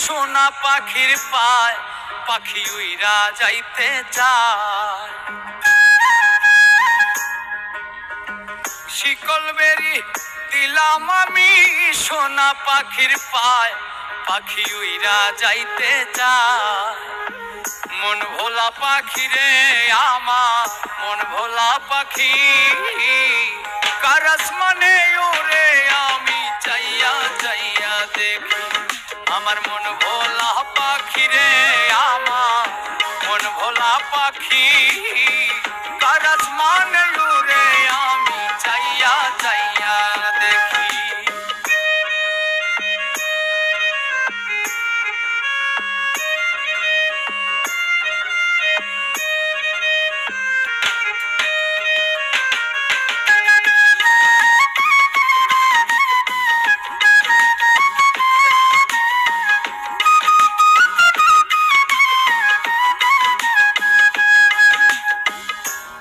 সোনা পাখির পায় পাখি উইরা যাইতে চায়। শিকল বেরি দিলাম আমি সোনা পাখির পায় পাখি উইরা যাইতে চায়। মন ভোলা পাখি রে আমার মন ভোলা পাখি, কার আসমানে ওরে আমি চাইয়া চাইয়া দেখি। আমার মন ভোলা পাখি রে আমার মন ভোলা পাখি, কার আসমানে ওরে আমি চাইয়া চাইয়া দেখি।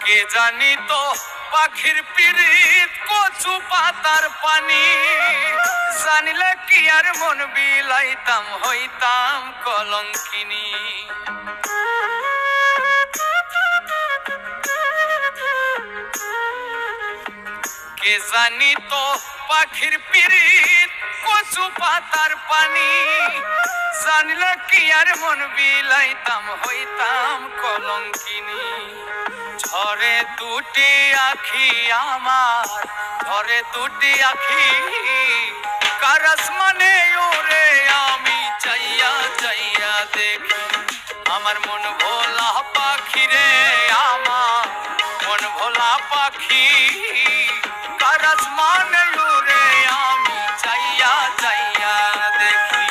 কে জানি তো পাখির পিরিত কচু পাতার পানি, জানিলে কি আর মন বিলাইতাম হইতাম কলঙ্কিনী। কে জানি তো পাখির পিরিত কচু পাতার পানি, জানিলে কি আর মন বিলাইতাম হইতাম কলঙ্কিনী। ঝরে দুটি আখি আমার ঝরে দুটি আখি, কার আসমানে ওরে আমি চাইয়া চাইয়া দেখি। আমার মন ভোলা পাখি রে আমার মন ভোলা পাখি, কার আসমানে ওরে আমি চাইয়া চাইয়া দেখি।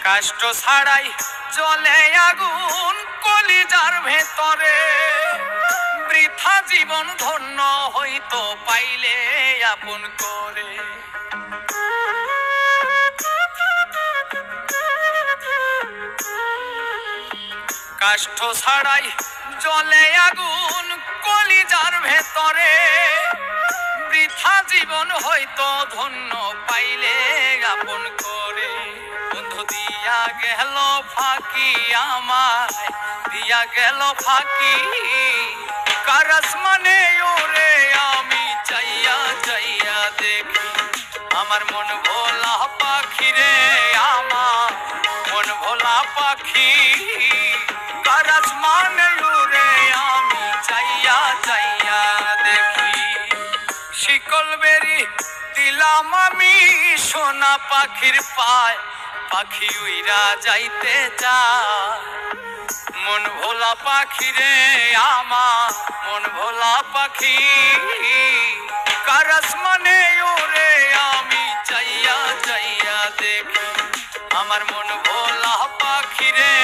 কষ্ট ছাড়াই জ্বলে আগুন কলিজার ভেতরে, বৃথা জীবন ধন্য হইতো পাইলে আপন করে। কষ্ট ছাড়াই জ্বলে আগুন কলিজার ভেতরে, বৃথা জীবন হইতো ধন্য পাইলে আপন করে। বন্ধু দিয়া গেল ফাঁকি আমায় দিয়া গেল ফাঁকি, কার আসমানে ওরে আমি চাইয়া চাইয়া দেখি। আমার মন ভোলা পাখি রে আমার মন ভোলা পাখি, কার আসমানে ওরে আমি চাইয়া চাইয়া দেখি। শিকল বেরি দিলাম আমি সোনা পাখির পায় পাখি উইরা যাইতে চায়। মন ভোলা পাখি রে আমার মন ভোলা পাখি, কার আসমানে ওরে আমি চাইয়া চাইয়া দেখি। আমার মন ভোলা পাখি রে